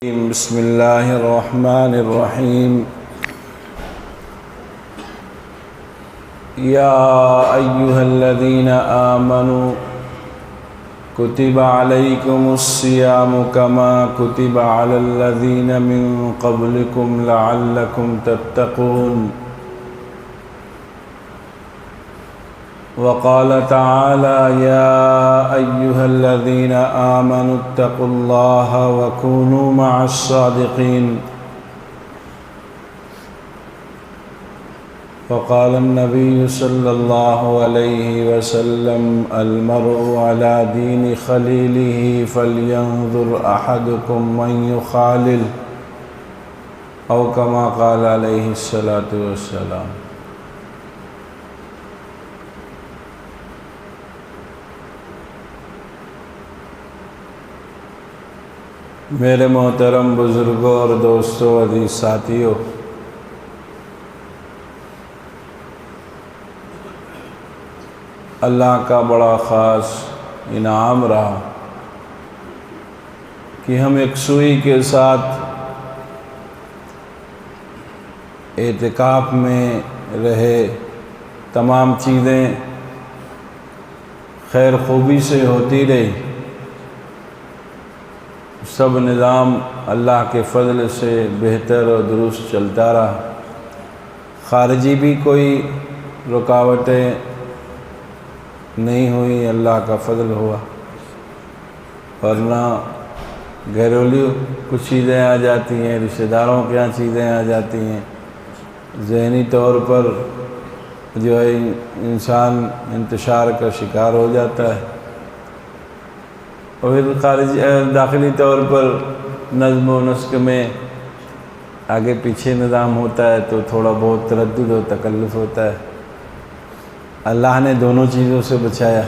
بسم اللہ الرحمن الرحیم یا ایہا الذین آمنوا کتب علیکم الصیام کما کتب علی الذین من قبلکم لعلکم تتقون وقال تعالى يا أيها الذين آمنوا اتقوا الله وكونوا مع الصادقين وقال النبي صلى الله عليه وسلم المرء على دين خليله فلينظر أحدكم من يخالل أو كما قال عليه الصلاة والسلام۔ میرے محترم بزرگوں اور دوستوں، عزیز ساتھیوں، اللہ کا بڑا خاص انعام رہا کہ ہم ایک سوئی کے ساتھ اعتکاف میں رہے، تمام چیزیں خیر خوبی سے ہوتی رہی، سب نظام اللہ کے فضل سے بہتر اور درست چلتا رہا، خارجی بھی کوئی رکاوٹیں نہیں ہوئی، اللہ کا فضل ہوا، ورنہ گھریلو کچھ چیزیں آ جاتی ہیں، رشتہ داروں کے یہاں چیزیں آ جاتی ہیں، ذہنی طور پر جو ہے انسان انتشار کا شکار ہو جاتا ہے، اور خارجی داخلی طور پر نظم و نسق میں آگے پیچھے نظام ہوتا ہے تو تھوڑا بہت تردد و تکلف ہوتا ہے۔ اللہ نے دونوں چیزوں سے بچایا۔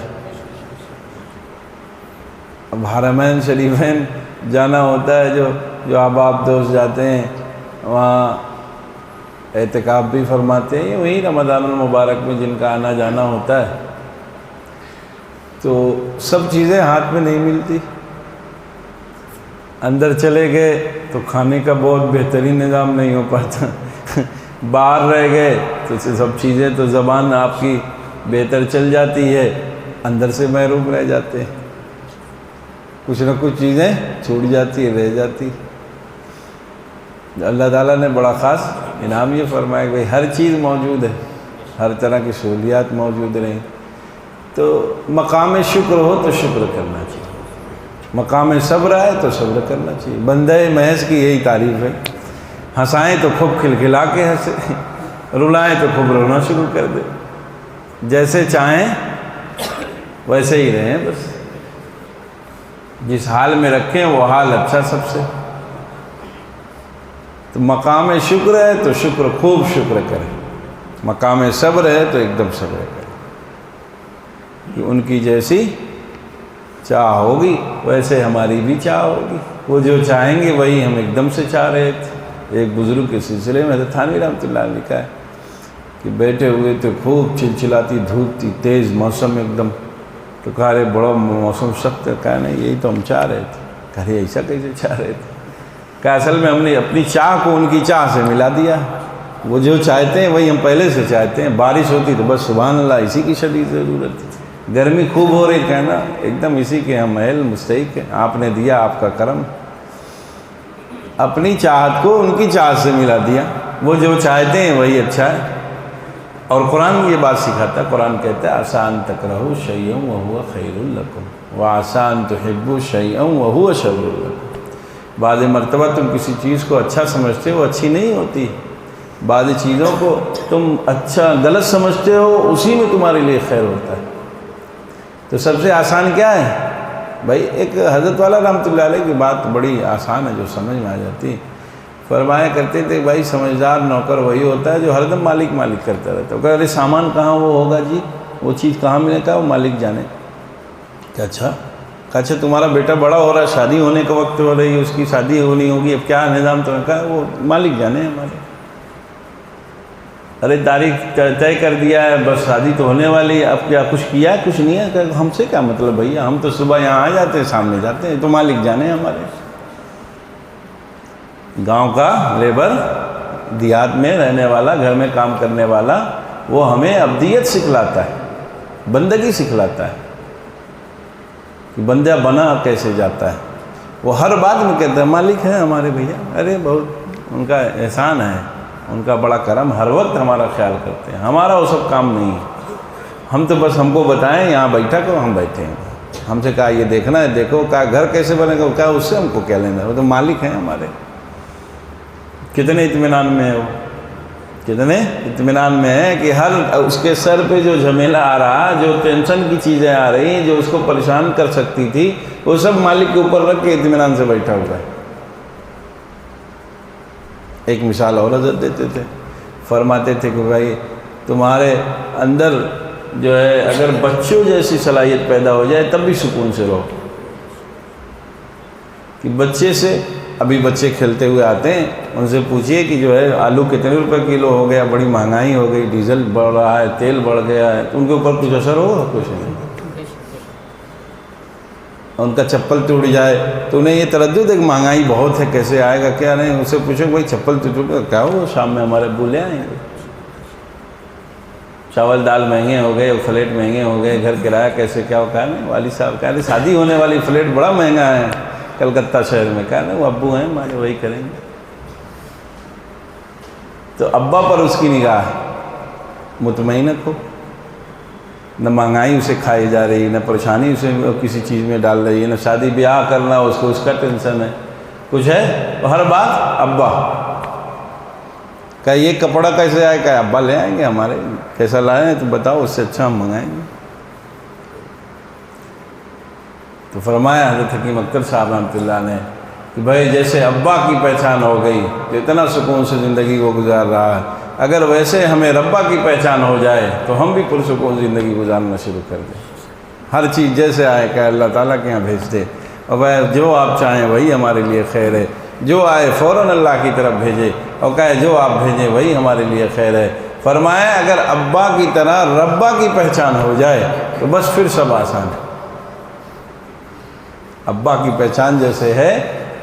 اب حرمین شریفین جانا ہوتا ہے، جو احباب دوست جاتے ہیں وہاں اعتکاف بھی فرماتے ہیں، وہی رمضان المبارک میں جن کا آنا جانا ہوتا ہے، تو سب چیزیں ہاتھ میں نہیں ملتی۔ اندر چلے گئے تو کھانے کا بہت بہترین نظام نہیں ہو پاتا، باہر رہ گئے تو سب چیزیں تو زبان آپ کی بہتر چل جاتی ہے، اندر سے محروم رہ جاتے ہیں، کچھ نہ کچھ چیزیں چھوٹ جاتی ہے، رہ جاتی۔ اللہ تعالیٰ نے بڑا خاص انعام یہ فرمایا کہ بھئی ہر چیز موجود ہے، ہر طرح کی سہولیات موجود رہیں، تو مقام شکر ہو تو شکر کرنا چاہیے، مقام صبر آئے تو صبر کرنا چاہیے۔ بندہ محض کی یہی تعریف ہے، ہنسائیں تو خوب کھلکھلا کے ہنسے، رلائیں تو خوب رونا شروع کر دے، جیسے چاہیں ویسے ہی رہیں، بس جس حال میں رکھیں وہ حال اچھا سب سے۔ تو مقام شکر ہے تو شکر، خوب شکر کریں، مقام صبر ہے تو ایک دم صبر کریں، کہ ان کی جیسی چاہ ہوگی ویسے ہماری بھی چاہ ہوگی، وہ جو چاہیں گے وہی ہم ایک دم سے چاہ رہے تھے۔ ایک بزرگ کے سلسلے میں حضرت تھانوی رحمۃ اللہ علیہ لکھا ہے کہ بیٹھے ہوئے تو خوب چلچلاتی دھوپ تھی، تیز موسم ایک دم، تو کہا رہے بڑا موسم سخت ہے، کہا نہیں یہی تو ہم چاہ رہے تھے، کہا رہے ایسا کیسے چاہ رہے تھے، کہ اصل میں ہم نے اپنی چاہ کو ان کی چاہ سے ملا دیا، وہ جو چاہتے ہیں وہی ہم پہلے سے چاہتے ہیں۔ بارش ہوتی تو بس سبحان اللہ اسی کی شدید ضرورت ہے، گرمی خوب ہو رہی کہنا ایک دم اسی کے ہم اہل مستحق ہیں، آپ نے دیا، آپ کا کرم۔ اپنی چاہت کو ان کی چاہت سے ملا دیا، وہ جو چاہتے ہیں وہی اچھا ہے۔ اور قرآن یہ بات سکھاتا ہے، قرآن کہتا ہے آسان تکرہوا شیئا وہو خیر لکم وآسان تحبوا شیئا وہو شر لکم۔ بعض مرتبہ تم کسی چیز کو اچھا سمجھتے ہو، اچھی نہیں ہوتی، بعض چیزوں کو تم اچھا غلط سمجھتے ہو، اسی میں تمہارے لیے خیر ہوتا ہے۔ تو سب سے آسان کیا ہے بھائی؟ ایک حضرت والا رحمۃ اللہ علیہ کی بات بڑی آسان ہے جو سمجھ میں آ جاتی ہے، فرمایا کرتے تھے بھائی سمجھدار نوکر وہی ہوتا ہے جو ہر دم مالک مالک کرتا رہتا ہے۔ کہ ارے سامان کہاں وہ ہوگا جی، وہ چیز کہاں ملے، کہا وہ مالک جانے۔ کہ اچھا تمہارا بیٹا بڑا ہو رہا ہے، شادی ہونے کا وقت ہو رہی ہے، اس کی شادی ہونی ہوگی، اب کیا نظام تو کہا وہ مالک جانے ہمارے۔ ارے تاریخ طے کر دیا ہے، بس شادی تو ہونے والی ہے، اب کیا کچھ کیا ہے؟ کچھ نہیں ہے۔ کہ ہم سے کیا مطلب بھیا، ہم تو صبح یہاں آ جاتے ہیں، سامنے جاتے ہیں، تو مالک جانے ہمارے۔ گاؤں کا لیبر، دیہات میں رہنے والا، گھر میں کام کرنے والا، وہ ہمیں عبدیت سکھلاتا ہے، بندگی سکھلاتا ہے کہ بندہ بنا کیسے جاتا ہے۔ وہ ہر بات میں کہتا ہے مالک ہے ہمارے بھیا، ارے بہت ان کا احسان ہے، ان کا بڑا کرم، ہر وقت ہمارا خیال کرتے ہیں، ہمارا وہ سب کام نہیں ہے، ہم تو بس ہم کو بتائیں یہاں بیٹھا کرو، ہم بیٹھے ہیں، ہم سے کہا یہ دیکھنا ہے دیکھو، کہا گھر کیسے بنے گا، کہا اس سے ہم کو کیا لینا ہے، وہ تو مالک ہیں ہمارے۔ کتنے اطمینان میں ہے وہ، کتنے اطمینان میں ہے کہ ہر اس کے سر پہ جو جھمیلا آ رہا، جو ٹینشن کی چیزیں آ رہی، جو اس کو پریشان کر سکتی تھی، وہ سب مالک کے اوپر رکھ کے اطمینان سے بیٹھا ہوا ہے۔ ایک مثال اور حضرت دیتے تھے، فرماتے تھے کہ بھائی تمہارے اندر جو ہے اگر بچوں جیسی صلاحیت پیدا ہو جائے تب بھی سکون سے رہو، کہ بچے سے، ابھی بچے کھیلتے ہوئے آتے ہیں، ان سے پوچھئے کہ جو ہے آلو کتنے روپے کلو ہو گیا، بڑی مہنگائی ہو گئی، ڈیزل بڑھ رہا ہے، تیل بڑھ گیا ہے، تو ان کے اوپر کچھ اثر ہوگا؟ کچھ نہیں۔ ان کا چپل ٹوٹ جائے تو انہیں یہ تردد ہے کہ مہنگائی بہت ہے، کیسے آئے گا کیا نہیں، ان سے پوچھو بھائی چپل تو ٹوٹ گیا، کیا ہو شام میں ہمارے ابو لے آئیں گے، چاول دال مہنگے ہو گئے، فلیٹ مہنگے ہو گئے، گھر کرایہ کیسے کیا ہو، کہا نہیں والد صاحب، کہا نہیں شادی ہونے والی فلیٹ بڑا مہنگا ہے کلکتہ شہر میں، کہا نہیں وہ ابو ہیں ہمارے، وہی کریں گے۔ تو ابا پر اس کی نگاہ مطمئن کو، نہ مہنگائی اسے کھائی جا رہی، نہ پریشانی اسے کسی چیز میں ڈال رہی ہے، نہ شادی بیاہ کرنا اس کو، اس کا ٹینشن ہے، کچھ ہے تو ہر بات ابا۔ کہ یہ کپڑا کیسے آئے، کہ ابا لے آئیں گے ہمارے، کیسا لائے ہیں تو بتاؤ، اس سے اچھا ہم منگائیں گے۔ تو فرمایا حضرت حکیم اکثر صاحب رحمۃ اللہ نے کہ بھائی جیسے ابا کی پہچان ہو گئی تو اتنا سکون سے زندگی کو گزار رہا ہے، اگر ویسے ہمیں ربا کی پہچان ہو جائے تو ہم بھی پرسکون زندگی گزارنا شروع کر دیں۔ ہر چیز جیسے آئے کہ اللہ تعالیٰ کے یہاں بھیج دے، اور بھائی جو آپ چاہیں وہی ہمارے لیے خیر ہے، جو آئے فوراً اللہ کی طرف بھیجے، اور کہے جو آپ بھیجیں وہی ہمارے لیے خیر ہے۔ فرمایا اگر ابا کی طرح ربا کی پہچان ہو جائے تو بس پھر سب آسان ہے۔ ابا کی پہچان جیسے ہے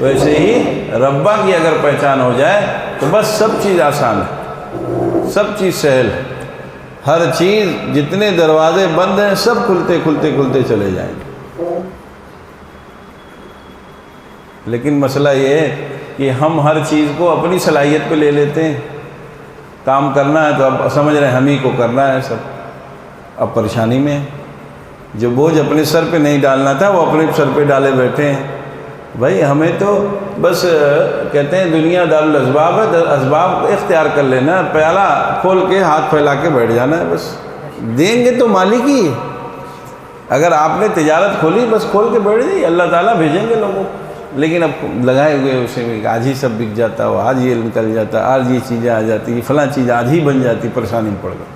ویسے ہی ربا کی اگر پہچان ہو جائے تو بس سب چیز آسان ہے، سب چیز سہل ہے، ہر چیز، جتنے دروازے بند ہیں سب کھلتے کھلتے کھلتے چلے جائیں گے۔ لیکن مسئلہ یہ ہے کہ ہم ہر چیز کو اپنی صلاحیت پہ لے لیتے ہیں، کام کرنا ہے تو اب سمجھ رہے ہیں ہم ہی کو کرنا ہے سب، اب پریشانی میں ہے۔ جو بوجھ اپنے سر پہ نہیں ڈالنا تھا وہ اپنے سر پہ ڈالے بیٹھے ہیں۔ بھائی ہمیں تو بس کہتے ہیں دنیا دارالاسباب ہے، اسباب اختیار کر لینا، پیالہ کھول کے ہاتھ پھیلا کے بیٹھ جانا ہے، بس دیں گے تو مالک ہی ہے۔ اگر آپ نے تجارت کھولی بس کھول کے بیٹھ جائیے، اللہ تعالیٰ بھیجیں گے لوگوں کو۔ لیکن اب لگائے ہوئے اسے میں آج ہی سب بک جاتا ہو، آج یہ نکل جاتا، آج یہ چیزیں آ جاتی، فلاں چیز آج ہی بن جاتی، پریشانی میں پڑ گئی۔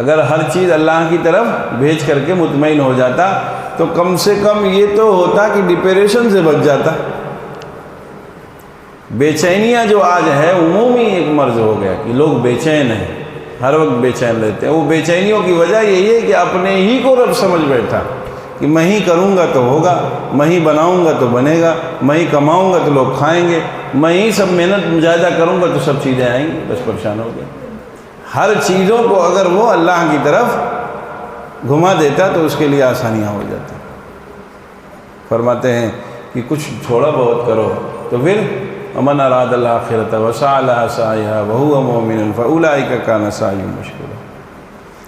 اگر ہر چیز اللہ کی طرف بھیج کر کے مطمئن ہو جاتا تو کم سے کم یہ تو ہوتا کہ ڈپریشن سے بچ جاتا۔ بے چینیاں جو آج ہے عمومی ایک مرض ہو گیا کہ لوگ بے چین ہیں، ہر وقت بے چین رہتے ہیں۔ وہ بے چینیوں کی وجہ یہی ہے کہ اپنے ہی کو رب سمجھ بیٹھا کہ میں ہی کروں گا تو ہوگا، میں ہی بناؤں گا تو بنے گا، میں ہی کماؤں گا تو لوگ کھائیں گے، میں ہی سب محنت مجاہدہ کروں گا تو سب چیزیں آئیں گی، بس پریشان ہو گئے۔ ہر چیزوں کو اگر وہ اللہ کی طرف گھما دیتا تو اس کے لیے آسانیاں ہو جاتی۔ فرماتے ہیں کہ کچھ تھوڑا بہت کرو تو پھر ومن اراد الآخرۃ وسعى لها سعيها وهو مؤمن فاولئک کان سعیہم مشکورا۔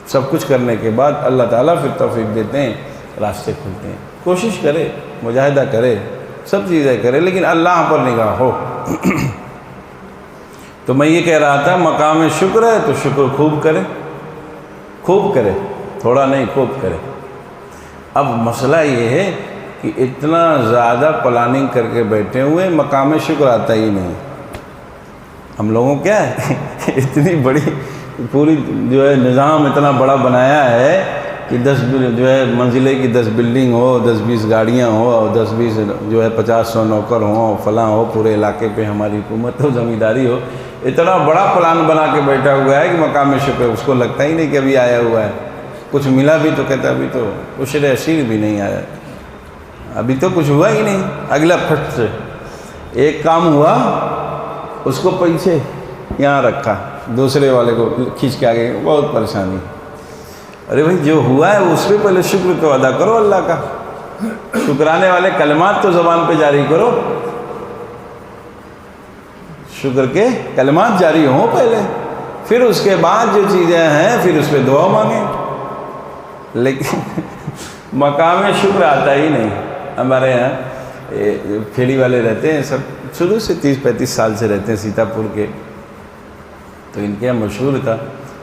سب کچھ کرنے کے بعد اللہ تعالیٰ پھر توفیق دیتے ہیں، راستے کھلتے ہیں۔ کوشش کرے، مجاہدہ کرے، سب چیزیں کرے، لیکن اللہ پر نگاہ ہو۔ تو میں یہ کہہ رہا تھا مقام شکر ہے تو شکر خوب کرے، خوب کرے، تھوڑا نہیں خوب کرے۔ اب مسئلہ یہ ہے کہ اتنا زیادہ پلاننگ کر کے بیٹھے ہوئے مقام شکر آتا ہی نہیں۔ ہم لوگوں کیا ہے اتنی بڑی پوری جو ہے نظام اتنا بڑا بنایا ہے کہ 10 جو ہے منزلے کی 10 بلڈنگ ہو، 10-20 گاڑیاں ہو، اور 10-20 جو ہے 50-100 نوکر ہوں، فلاں ہو، پورے علاقے پہ ہماری حکومت ہو، زمینداری ہو۔ اتنا بڑا پلان بنا کے بیٹھا ہوا ہے کہ مقام شکر اس کو لگتا ہی نہیں کہ ابھی آیا ہوا ہے۔ کچھ ملا بھی تو کہتا ابھی تو عشر عشیر بھی نہیں آیا، ابھی تو کچھ ہوا ہی نہیں، اگلا پھٹ سے۔ ایک کام ہوا اس کو پیچھے یہاں رکھا، دوسرے والے کو کھینچ کے آگے، بہت پریشانی۔ ارے بھائی جو ہوا ہے اس پہ پہلے شکر تو ادا کرو اللہ کا، شکرانے والے کلمات تو زبان پہ جاری کرو، شکر کے کلمات جاری ہوں پہلے، پھر اس کے بعد جو چیزیں ہیں پھر اس پہ دعا مانگیں۔ لیکن مقام شکر آتا ہی نہیں۔ ہمارے یہاں پھیڑی والے رہتے ہیں، سب شروع سے 30-35 سال سے رہتے ہیں سیتا پور کے، تو ان کے یہاں مشہور تھا،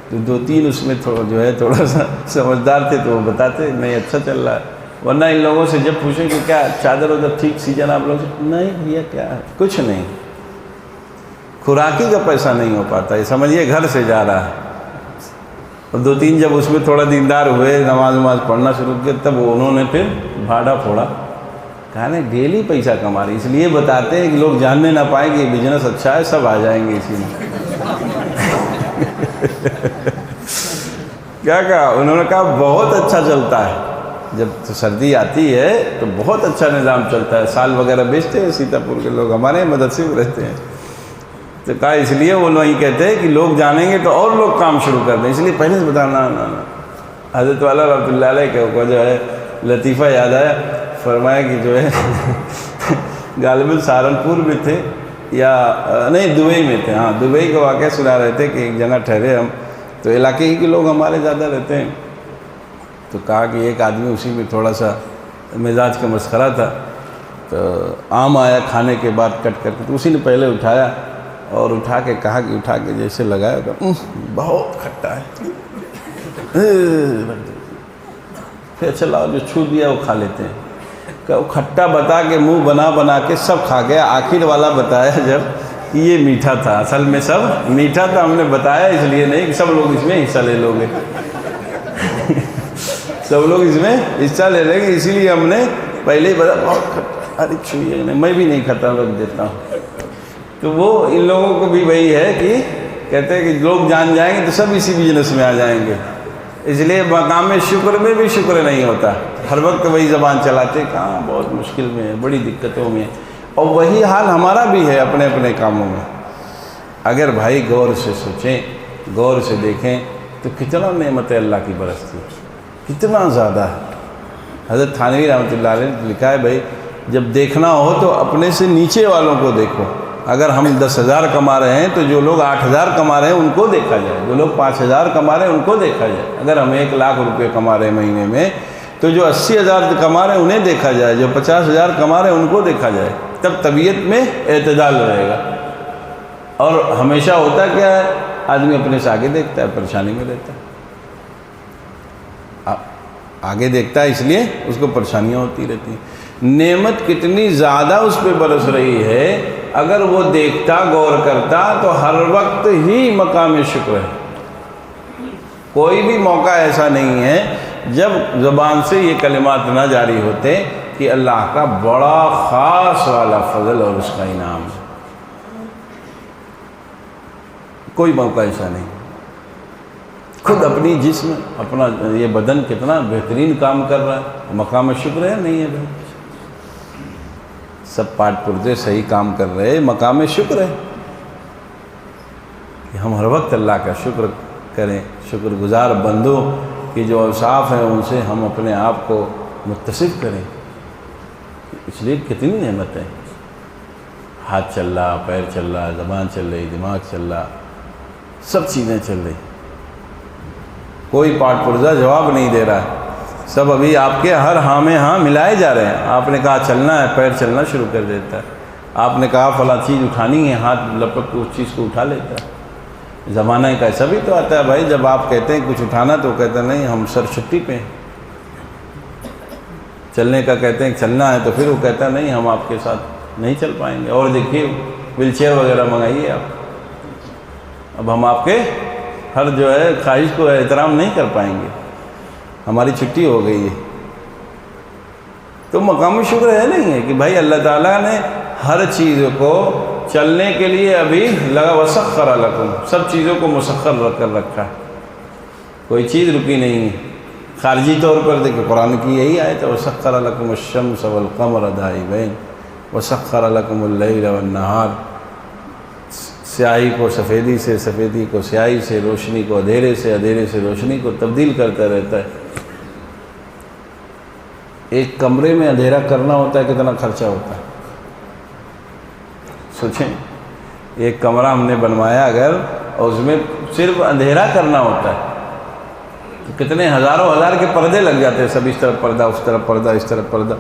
تو 2-3 اس میں تھوڑا سا سمجھدار تھے تو وہ بتاتے نہیں اچھا چل رہا ہے، ورنہ ان لوگوں سے جب پوچھیں کہ کیا چادر ادھر ٹھیک سی جناب لوگ، نہیں بھیا کیا ہے کچھ نہیں، خوراکی کا پیسہ نہیں ہو پاتا، یہ سمجھیے گھر سے جا رہا ہے۔ اور 2-3 جب اس میں تھوڑا دیندار ہوئے، نماز پڑھنا شروع کیا، تب انہوں نے پھر بھاڑا پھوڑا، کہا نہیں ڈیلی پیسہ کما رہی، اس لیے بتاتے ہیں کہ لوگ جاننے نہ پائیں کہ یہ بزنس اچھا ہے، سب آ جائیں گے اسی میں۔ کیا کہا انہوں نے؟ کہا بہت اچھا چلتا ہے، جب سردی آتی ہے تو بہت اچھا نظام چلتا ہے، سال وغیرہ بیچتے ہیں سیتا پور کے لوگ، ہمارے مدرسے میں رہتے ہیں۔ تو کہا اس لیے وہ لوگ یہ کہتے ہیں کہ لوگ جانیں گے تو اور لوگ کام شروع کر دیں، اس لیے پہلے سے بتانا نا۔ حضرت والا رحمۃ اللہ علیہ کو جو ہے لطیفہ یاد آیا، فرمایا کہ جو ہے غالباً سہارنپور میں تھے یا نہیں دبئی میں تھے، ہاں دبئی کا واقعہ سنا رہے تھے کہ ایک جگہ ٹھہرے ہم، تو علاقے ہی کے لوگ ہمارے زیادہ رہتے ہیں، تو کہا کہ ایک آدمی اسی میں تھوڑا سا مزاج کا مسخرہ تھا، تو آم آیا کھانے کے بعد کٹ کر کے، تو اسی نے پہلے اٹھایا اور اٹھا کے کہا کہ اٹھا کے جیسے لگایا کہ بہت کھٹا ہے، پھر اچھا لاؤ جو چھو دیا وہ کھا لیتے ہیں، کہ وہ کھٹا بتا کے منہ بنا کے سب کھا گیا، آخر والا بتایا جب یہ میٹھا تھا، اصل میں سب میٹھا تھا، ہم نے بتایا اس لیے نہیں کہ سب لوگ اس میں حصہ لے لو گے، سب لوگ اس میں حصہ لے لیں گے، اسی لیے ہم نے پہلے ہی بتا بہت کھٹا، ارے چھوئیے نہیں، میں بھی نہیں کھاتا، رکھ دیتا ہوں۔ تو وہ ان لوگوں کو بھی وہی ہے کہ کہتے ہیں کہ لوگ جان جائیں گے تو سب اسی بزنس میں آ جائیں گے، اس لیے مقام شکر میں بھی شکر نہیں ہوتا، ہر وقت وہی زبان چلاتے، کہاں بہت مشکل میں ہے، بڑی دقتوں میں، اور وہی حال ہمارا بھی ہے اپنے اپنے کاموں میں۔ اگر بھائی غور سے سوچیں، غور سے دیکھیں تو کتنا نعمت اللہ کی برستی ہے، کتنا زیادہ ہے۔ حضرت تھانوی رحمۃ اللہ علیہ نے لکھا ہے بھائی جب دیکھنا ہو تو اپنے سے نیچے والوں کو دیکھو، اگر ہم 10,000 کما رہے ہیں تو جو لوگ 8,000 کما رہے ہیں ان کو دیکھا جائے، جو لوگ 5,000 کما رہے ہیں ان کو دیکھا جائے، اگر ہم 1,00,000 روپے کما رہے ہیں مہینے میں تو جو 80,000 کما رہے ہیں انہیں دیکھا جائے، جو 50,000 کما رہے ہیں ان کو دیکھا جائے، تب طبیعت میں اعتدال رہے گا۔ اور ہمیشہ ہوتا کیا ہے، آدمی اپنے سے آگے دیکھتا ہے، پریشانی میں رہتا ہے، آگے دیکھتا ہے اس لیے اس کو پریشانیاں ہوتی رہتی ہیں۔ نعمت کتنی زیادہ اس پہ برس رہی ہے، اگر وہ دیکھتا غور کرتا تو ہر وقت ہی مقام شکر ہے۔ کوئی بھی موقع ایسا نہیں ہے جب زبان سے یہ کلمات نہ جاری ہوتے کہ اللہ کا بڑا خاص والا فضل اور اس کا انعام ہے، کوئی موقع ایسا نہیں۔ خود اپنی جسم، اپنا یہ بدن کتنا بہترین کام کر رہا ہے، مقام شکر ہے نہیں ہے بھائی؟ سب پارٹ پرزے صحیح کام کر رہے ہیں، مقام شکر ہے کہ ہم ہر وقت اللہ کا شکر کریں، شکر گزار بندوں کی جو اوصاف ہیں ان سے ہم اپنے آپ کو متصف کریں۔ اس لیے کتنی نعمت ہے، ہاتھ چل رہا، پیر چل رہا، زبان چل رہی، دماغ چل رہا، سب چیزیں چل رہی، کوئی پارٹ پرزا جواب نہیں دے رہا ہے، سب ابھی آپ کے ہر ہاں میں ہاں ملائے جا رہے ہیں۔ آپ نے کہا چلنا ہے، پیر چلنا شروع کر دیتا ہے، آپ نے کہا فلاں چیز اٹھانی ہے، ہاتھ لپک کے اس چیز کو اٹھا لیتا ہے۔ زمانہ کا ایسا بھی تو آتا ہے بھائی، جب آپ کہتے ہیں کچھ اٹھانا تو کہتا نہیں ہم سر چھٹی پہ ہیں، چلنے کا کہتے ہیں چلنا ہے تو پھر وہ کہتا نہیں ہم آپ کے ساتھ نہیں چل پائیں گے، اور دیکھیے ویل چیئر وغیرہ منگائیے آپ، اب ہم آپ کے ہر جو ہے خواہش کو احترام نہیں کر پائیں گے، ہماری چھٹی ہو گئی ہے۔ تو مقام شکر ہے نہیں ہے کہ بھائی اللہ تعالیٰ نے ہر چیز کو چلنے کے لیے ابھی لگا وسخر لکم، سب چیزوں کو مسخر کر رکھا ہے، کوئی چیز رکی نہیں ہے۔ خارجی طور پر دیکھیں قرآن کی یہی آیت ہے وسخر لکم الشمس والقمر دائبین، وسخر لکم اللیل والنہار، سیاہی کو سفیدی سے، سفیدی کو سیاہی سے، روشنی کو اندھیرے سے، اندھیرے سے روشنی کو تبدیل کرتا رہتا ہے۔ ایک کمرے میں اندھیرا کرنا ہوتا ہے کتنا خرچہ ہوتا ہے، سوچیں۔ ایک کمرہ ہم نے بنوایا اگر اور اس میں صرف اندھیرا کرنا ہوتا ہے تو کتنے ہزاروں ہزار کے پردے لگ جاتے ہیں، سب اس طرف پردہ، اس طرف پردہ، اس طرف پردہ،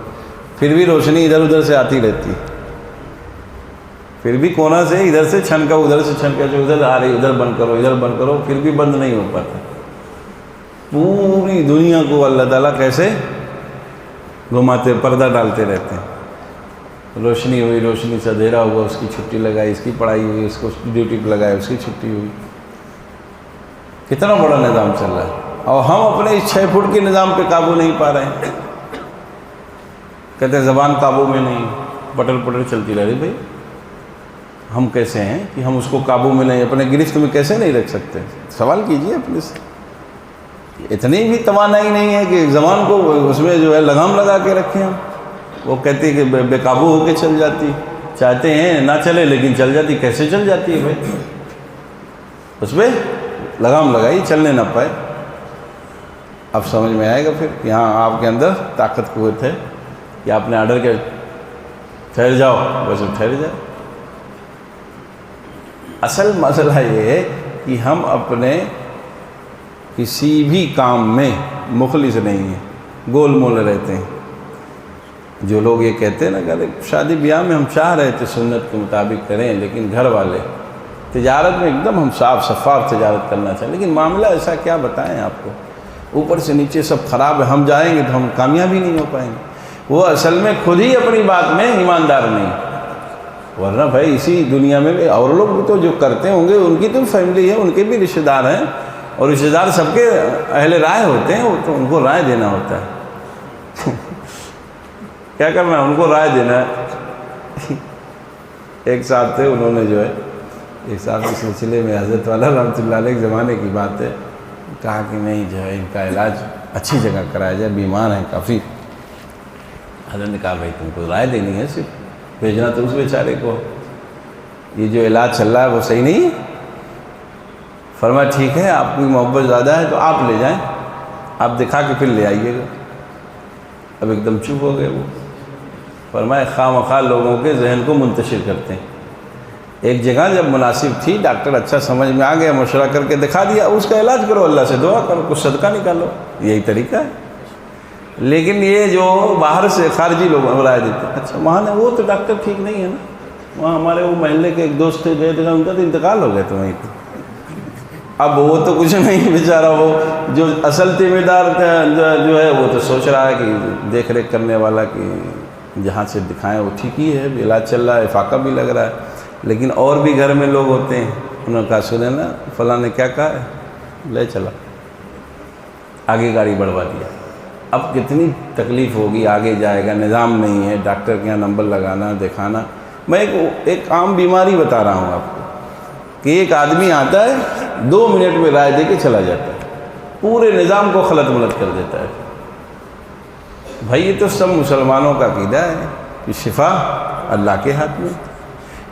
پھر بھی روشنی ادھر ادھر سے آتی رہتی ہے، پھر بھی کونا سے ادھر سے چھنکا، ادھر سے چھنکا، جو ادھر آ رہی ادھر بند کرو، ادھر بند کرو، پھر بھی بند نہیں ہو پاتا۔ پوری دنیا کو اللہ تعالیٰ کیسے گھماتے، پردہ ڈالتے رہتے ہیں۔ روشنی ہوئی، روشنی سے اندھیرا ہوا، اس کی چھٹی لگائی، اس کی پڑھائی ہوئی، اس کو ڈیوٹی پہ لگائی، اس کی چھٹی ہوئی۔ کتنا بڑا نظام چل رہا ہے، اور ہم اپنے اس 6 فٹ کے نظام پہ قابو نہیں پا رہے ہیں۔ کہتے ہیں زبان قابو میں نہیں، پٹر پٹر چلتی رہ رہی۔ بھائی ہم کیسے ہیں کہ ہم اس کو قابو میں نہیں، اپنے گرفت میں کیسے نہیں رکھ سکتے؟ سوال کیجئے اپنے سے۔ اتنی بھی توانائی نہیں ہے کہ زبان کو اس میں جو ہے لگام لگا کے رکھیں ہم۔ وہ کہتے ہیں کہ بے قابو ہو کے چل جاتی، چاہتے ہیں نہ چلے لیکن چل جاتی۔ کیسے چل جاتی ہے بھائی؟ اس پہ لگام لگائی، چلنے نہ پائے۔ اب سمجھ میں آئے گا پھر کہ ہاں آپ کے اندر طاقت قوت ہے کہ آپ نے آرڈر کیا ٹھہر جاؤ، بس ٹھہر جائے۔ اصل مسئلہ یہ ہے کہ ہم اپنے کسی بھی کام میں مخلص نہیں ہیں، گول مول رہتے ہیں۔ جو لوگ یہ کہتے ہیں نا کہ شادی بیاہ میں ہم چاہ رہے تھے سنت کے مطابق کریں، لیکن گھر والے، تجارت میں ایک دم ہم صاف شفاف تجارت کرنا چاہیں، لیکن معاملہ ایسا کیا بتائیں آپ کو، اوپر سے نیچے سب خراب ہے، ہم جائیں گے تو ہم کامیاب ہی نہیں ہو پائیں گے۔ وہ اصل میں خود ہی اپنی بات میں ایماندار نہیں، ورنہ بھائی اسی دنیا میں اور لوگ بھی تو جو کرتے ہوں گے ان کی تو فیملی ہے، ان کے بھی رشتہ دار ہیں، اور رشتہ دار سب کے اہل رائے ہوتے ہیں، وہ تو ان کو رائے دینا ہوتا ہے۔ کیا کرنا ہے، ان کو رائے دینا ہے۔ ایک صاحب تھے، انہوں نے جو ہے ایک صاحب کے سلسلے میں حضرت والا رحمۃ اللہ علیہ کے زمانے کی بات ہے، کہا کہ نہیں جو ہے ان کا علاج اچھی جگہ کرایا جائے، بیمار ہیں کافی۔ حضرت نے کہا بھائی تم کو رائے دینی ہے، صرف بھیجنا تو اس بیچارے کو، یہ جو علاج چل رہا ہے وہ صحیح نہیں ہے۔ فرمایا ٹھیک ہے، آپ کی محبت زیادہ ہے تو آپ لے جائیں، آپ دکھا کے پھر لے آئیے گا۔ اب ایک دم چپ ہو گئے وہ۔ فرمایا خواہ مخواہ لوگوں کے ذہن کو منتشر کرتے ہیں۔ ایک جگہ جب مناسب تھی، ڈاکٹر اچھا سمجھ میں آ گیا، مشورہ کر کے دکھا دیا، اس کا علاج کرو، اللہ سے دعا کرو، کچھ صدقہ نکالو، یہی طریقہ ہے۔ لیکن یہ جو باہر سے خارجی لوگ رائے دیتے ہیں، اچھا وہاں نے وہ تو ڈاکٹر ٹھیک نہیں ہے نا، وہاں ہمارے وہ محلے کے ایک دوست تھے گئے تھے، ان کا تو انتقال ہو گیا تھا وہیں پہ۔ اب وہ تو کچھ نہیں بیچارہ، وہ جو اصل ذمہ دار جو ہے وہ تو سوچ رہا ہے کہ دیکھ ریکھ کرنے والا کہ جہاں سے دکھائیں وہ ٹھیک ہی ہے، علاج چل رہا ہے، فاقہ بھی لگ رہا ہے۔ لیکن اور بھی گھر میں لوگ ہوتے ہیں، انہوں نے کہا سنیں نا فلاں نے کیا کہا ہے، لے چلا، آگے گاڑی بڑھوا دیا۔ اب کتنی تکلیف ہوگی، آگے جائے گا، نظام نہیں ہے، ڈاکٹر کے یہاں نمبر لگانا، دکھانا۔ میں ایک عام بیماری بتا رہا ہوں آپ کو کہ ایک آدمی آتا ہے 2 منٹ میں رائے دے کے چلا جاتا ہے، پورے نظام کو خلط ملط کر دیتا ہے۔ بھائی یہ تو سب مسلمانوں کا عقیدہ ہے کہ شفا اللہ کے ہاتھ میں،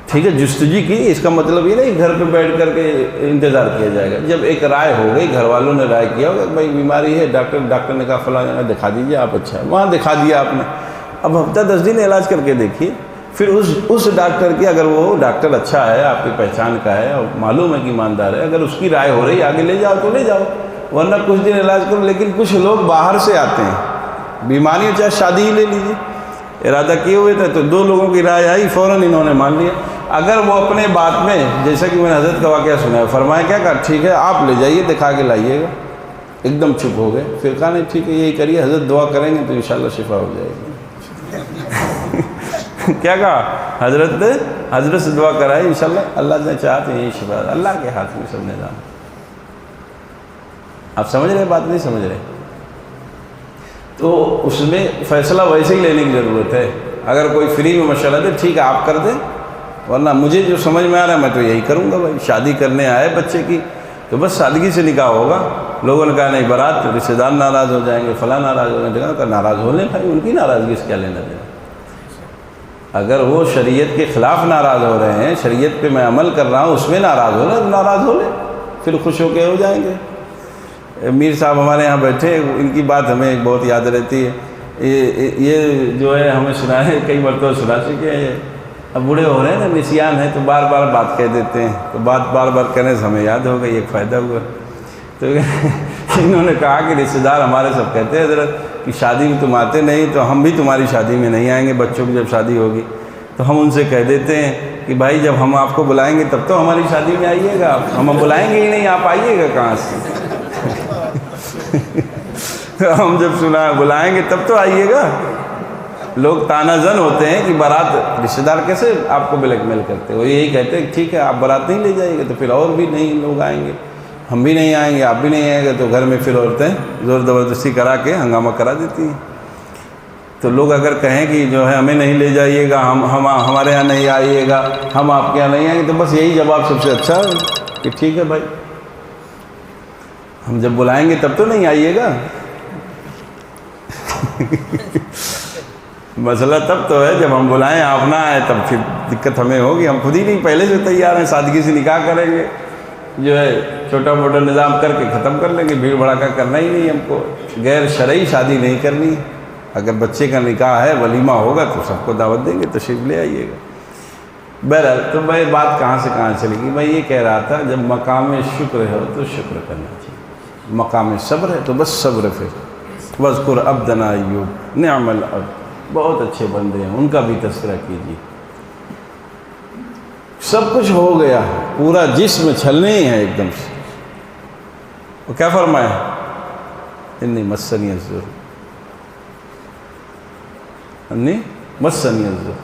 ٹھیک ہے، جستجو کی، اس کا مطلب یہ نہیں گھر پہ بیٹھ کر کے انتظار کیا جائے گا۔ جب ایک رائے ہو گئی، گھر والوں نے رائے کیا ہوگا کہ بھائی بیماری ہے، ڈاکٹر نے کہا فلاں جگہ دکھا دیجیے، آپ اچھا ہے، وہاں دکھا دیا آپ نے، اب ہفتہ 10 دن علاج کر کے دیکھیے، پھر اس ڈاکٹر کی، اگر وہ ڈاکٹر اچھا ہے، آپ کی پہچان کا ہے اور معلوم ہے کہ ایماندار ہے، اگر اس کی رائے ہو رہی ہے آگے لے جاؤ تو لے جاؤ، ورنہ کچھ دن علاج کرو۔ لیکن کچھ لوگ باہر سے آتے ہیں، بیماری چاہے شادی ہی لے لیجیے، ارادہ کیے ہوئے تھے تو 2 لوگوں کی رائے آئی، فوراً انہوں نے مان لیا۔ اگر وہ اپنے بات میں، جیسا کہ میں نے حضرت کا واقعہ سنا ہے، فرمایا کیا کہا، ٹھیک ہے آپ لے جائیے، دکھا کے لائیے گا، ایک دم چپ ہو گئے۔ پھر کہا نہیں ٹھیک ہے یہی کریے، حضرت دعا کریں گے تو انشاءاللہ شفا ہو جائے گی۔ کیا کہا حضرت سے دعا کرائی، انشاءاللہ اللہ نے چاہا تو یہی شفا، اللہ کے ہاتھ میں سب نظام۔ آپ سمجھ رہے بات نہیں سمجھ رہے؟ تو اس میں فیصلہ ویسے ہی لینے کی ضرورت ہے۔ اگر کوئی فری میں مشورہ دے ٹھیک ہے آپ کر دیں، ورنہ مجھے جو سمجھ میں آ رہا ہے میں تو یہی کروں گا۔ بھائی شادی کرنے آئے بچے کی تو بس سادگی سے نکاح ہوگا۔ لوگوں نے کہا نہیں بارات، رشتہ دار ناراض ہو جائیں گے، فلاں ناراض ہو جائیں گے، ناراض ہو لیں بھائی، ان کی ناراضگی سے کیا لینا دینا۔ اگر وہ شریعت کے خلاف ناراض ہو رہے ہیں، شریعت پہ میں عمل کر رہا ہوں اس میں ناراض ہو رہے ہیں، ناراض ہو لیں، پھر خوش ہو کے ہو جائیں گے۔ میر صاحب ہمارے یہاں بیٹھے، ان کی بات ہمیں بہت یاد رہتی ہے۔ یہ جو ہے ہمیں سنا ہے، کئی مرتبہ سنا چکے ہیں، اب بوڑھے ہو رہے ہیں نا، نسیان ہے، تو بار بار بات کہہ دیتے ہیں، تو بات بار بار کہنے سے ہمیں یاد ہو گئی، ایک فائدہ ہوا۔ تو انہوں نے کہا کہ رشتہ دار ہمارے سب کہتے ہیں حضرت کہ شادی میں تم آتے نہیں، تو ہم بھی تمہاری شادی میں نہیں آئیں گے، بچوں کی جب شادی ہوگی تو ہم ان سے کہہ دیتے ہیں کہ بھائی جب ہم آپ کو بلائیں گے تب تو ہماری شادی میں آئیے گا، ہم بلائیں گے ہی نہیں، آپ آئیے گا کہاں سے؟ ہم جب بلائیں گے تب تو آئیے گا۔ لوگ تانا زن ہوتے ہیں کہ بارات، رشتہ دار کیسے آپ کو بلیک میل کرتے ہیں، وہ یہی کہتے ہیں ٹھیک ہے آپ بارات نہیں لے جائیں گے تو پھر اور بھی نہیں لوگ آئیں گے، ہم بھی نہیں آئیں گے، آپ بھی نہیں آئیں گے، تو گھر میں پھر عورتیں زور زبردستی کرا کے ہنگامہ کرا دیتی ہیں۔ تو لوگ اگر کہیں کہ جو ہے ہمیں نہیں لے جائیے گا، ہمارے یہاں نہیں آئیے گا، ہم آپ کے یہاں نہیں آئیں گے، تو بس یہی جواب سب سے اچھا ہے کہ ٹھیک ہے بھائی، ہم جب بلائیں گے تب تو نہیں آئیے گا۔ مسئلہ تب تو ہے جب ہم بلائیں آپ نہ آئے، تب پھر دقت ہمیں ہوگی، ہم خود ہی نہیں پہلے سے تیار ہیں، سادگی سے نکاح کریں گے، جو ہے چھوٹا موٹا نظام کر کے ختم کر لیں گے، بھیڑ بھڑاکا کرنا ہی نہیں ہم کو، غیر شرعی شادی نہیں کرنی۔ اگر بچے کا نکاح ہے، ولیمہ ہوگا تو سب کو دعوت دیں گے، تشریف لے آئیے گا۔ بہرحال تو میں بات کہاں سے کہاں چلے گی، میں یہ کہہ رہا تھا جب مقام شکر ہو تو شکر کرنا چاہیے، مقام صبر ہے تو بس صبر پھر وَاذْكُرْ عَبْدَنَا أَيُّوبَ نِعْمَ الْعَبْدُ، بہت اچھے بندے ہیں، ان کا بھی تذکرہ کیجیے۔ سب کچھ ہو گیا، پورا جسم چھلنے ہی ہے ایک دم سے، وہ کیا فرمایا؟ انی مسنی الضر، انی مسنی الضر،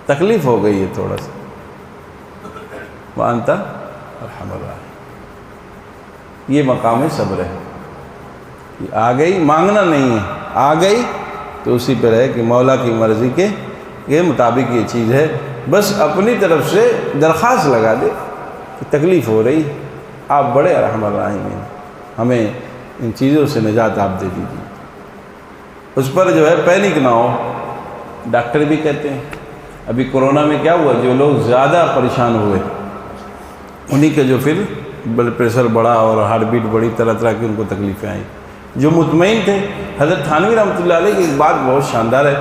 تکلیف ہو گئی ہے تھوڑا سا، وَأَنْتَ أَرْحَمُ الرَّاحِمِينَ، یہ مقام صبر ہے۔ آ گئی، مانگنا نہیں ہے، آ گئی تو اسی پر ہے کہ مولا کی مرضی کے مطابق یہ چیز ہے، بس اپنی طرف سے درخواست لگا دے کہ تکلیف ہو رہی، آپ بڑے ارحم الراحمین، ہمیں ان چیزوں سے نجات آپ دے دیجیے۔ اس پر جو ہے پینک نہ ہو، ڈاکٹر بھی کہتے ہیں، ابھی کورونا میں کیا ہوا، جو لوگ زیادہ پریشان ہوئے انہی کے جو پھر بلڈ پریشر بڑھا اور ہارٹ بیٹ بڑھی، طرح طرح کی ان کو تکلیفیں آئیں۔ جو مطمئن تھے، حضرت تھانوی رحمۃ اللہ علیہ کی ایک بات بہت شاندار ہے،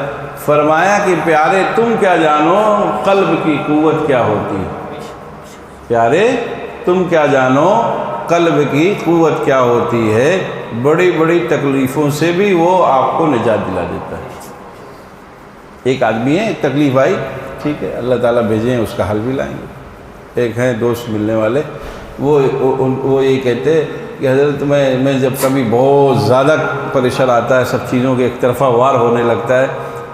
فرمایا کہ پیارے تم کیا جانو قلب کی قوت کیا ہوتی ہے، پیارے تم کیا جانو قلب کی قوت کیا ہوتی ہے، بڑی بڑی تکلیفوں سے بھی وہ آپ کو نجات دلا دیتا ہے۔ ایک آدمی ہے، ایک تکلیف آئی، ٹھیک ہے اللہ تعالیٰ بھیجیں اس کا حل بھی لائیں گے۔ ایک ہیں دوست ملنے والے، وہ یہ کہتے کہ حضرت میں جب کبھی بہت زیادہ پریشر آتا ہے، سب چیزوں کے ایک طرفہ وار ہونے لگتا ہے،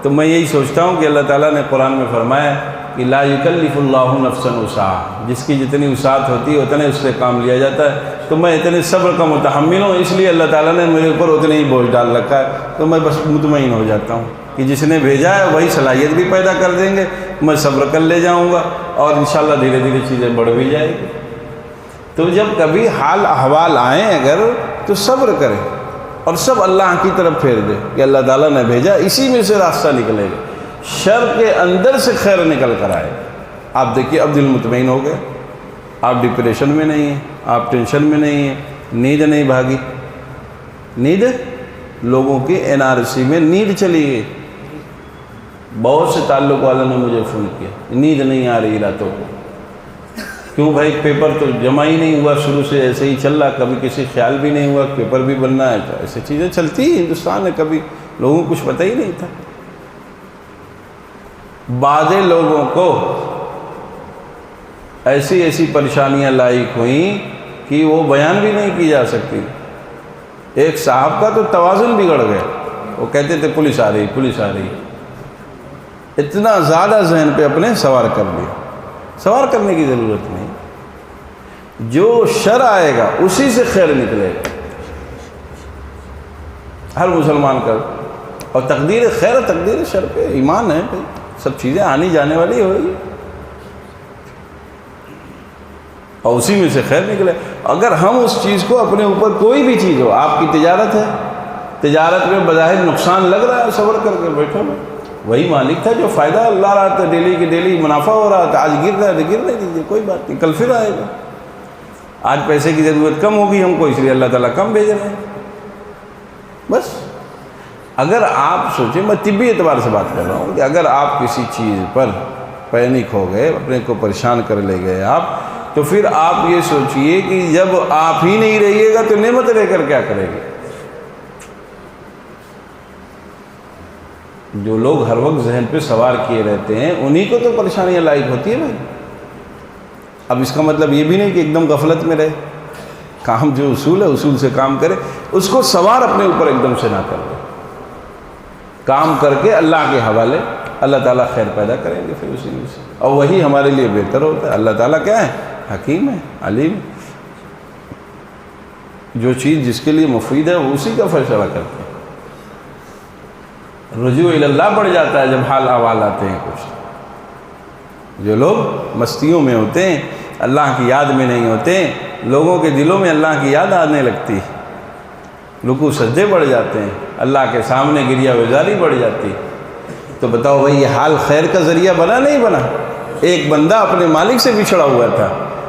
تو میں یہی سوچتا ہوں کہ اللہ تعالیٰ نے قرآن میں فرمایا کہ لا یکلف اللہ نفسا وسعہا، جس کی جتنی وسعت ہوتی ہے اتنے اس سے کام لیا جاتا ہے، تو میں اتنے صبر کا متحمل ہوں، اس لیے اللہ تعالیٰ نے میرے اوپر اتنے ہی بوجھ ڈال رکھا ہے، تو میں بس مطمئن ہو جاتا ہوں کہ جس نے بھیجا ہے وہی صلاحیت بھی پیدا کر دیں گے، میں صبر کر لے جاؤں گا اور انشاءاللہ دھیرے دھیرے چیزیں بڑھ بھی جائیں گی۔ تو جب کبھی حال احوال آئیں اگر تو صبر کریں اور سب اللہ کی طرف پھیر دے کہ اللہ تعالیٰ نے بھیجا، اسی میں سے راستہ نکلے گا، شر کے اندر سے خیر نکل کر آئے۔ آپ دیکھیے اب دل مطمئن ہو گئے، آپ ڈپریشن میں نہیں ہیں، آپ ٹینشن میں نہیں ہیں، نیند نہیں بھاگی، نیند لوگوں کی NRC میں نیند چلی گئی، بہت سے تعلق والوں نے مجھے فون کیا نیند نہیں آ رہی راتوں کو، کیوں بھائی پیپر تو جمع ہی نہیں ہوا، شروع سے ایسے ہی چل رہا، کبھی کسی خیال بھی نہیں ہوا پیپر بھی بننا ہے، تو ایسی چیزیں چلتی ہیں ہندوستان میں، کبھی لوگوں کو کچھ پتہ ہی نہیں تھا۔ بعض لوگوں کو ایسی ایسی پریشانیاں لاحق ہوئیں کہ وہ بیان بھی نہیں کی جا سکتی۔ ایک صاحب کا تو توازن بگڑ گیا، وہ کہتے تھے پولیس آ رہی پولیس آ رہی، اتنا زیادہ ذہن پہ اپنے سوار کر لیا۔ سوار کرنے کی ضرورت نہیں، جو شر آئے گا اسی سے خیر نکلے گا، ہر مسلمان کا، اور تقدیر خیر تقدیر شر پہ ایمان ہے بھائی، سب چیزیں آنی جانے والی ہوئی اور اسی میں سے خیر نکلے۔ اگر ہم اس چیز کو اپنے اوپر کوئی بھی چیز ہو، آپ کی تجارت ہے، تجارت میں بظاہر نقصان لگ رہا ہے، صبر کر کے بیٹھو، وہی مالک تھا جو فائدہ لا رہا تھا، ڈیلی کی ڈیلی منافع ہو رہا تھا، آج گر رہا ہے تو گرنے دیجیے، کوئی بات نہیں، کل پھر آئے گا۔ آج پیسے کی ضرورت کم ہوگی ہم کو، اس لیے اللہ تعالیٰ کم بھیج رہے ہیں بس۔ اگر آپ سوچیں، میں طبی اعتبار سے بات کر رہا ہوں کہ اگر آپ کسی چیز پر پینک ہو گئے، اپنے کو پریشان کر لے گئے آپ، تو پھر آپ یہ سوچئے کہ جب آپ ہی نہیں رہیے گا تو نعمت رہ کر کیا کرے گی؟ جو لوگ ہر وقت ذہن پہ سوار کیے رہتے ہیں انہی کو تو پریشانیاں لاحق ہوتی ہے بھائی۔ اب اس کا مطلب یہ بھی نہیں کہ ایک دم غفلت میں رہے، کام جو اصول ہے اصول سے کام کرے، اس کو سوار اپنے اوپر ایک دم سے نہ کر دے، کام کر کے اللہ کے حوالے، اللہ تعالیٰ خیر پیدا کریں گے پھر اسی میں سے، اور وہی ہمارے لیے بہتر ہوتا ہے۔ اللہ تعالیٰ کیا ہے؟ حکیم ہے، علیم ہے، جو چیز جس کے لیے مفید ہے وہ اسی کا فیصلہ کرتے ہیں۔ رجوع اللہ بڑھ جاتا ہے جب حال احوال آتے ہیں کچھ۔ جو لوگ مستیوں میں ہوتے ہیں، اللہ کی یاد میں نہیں ہوتے، لوگوں کے دلوں میں اللہ کی یاد آنے لگتی ہے، رکوع سجدے بڑھ جاتے ہیں، اللہ کے سامنے گریہ وزاری بڑھ جاتی، تو بتاؤ بھائی یہ حال خیر کا ذریعہ بنا نہیں بنا؟ ایک بندہ اپنے مالک سے بچھڑا ہوا تھا،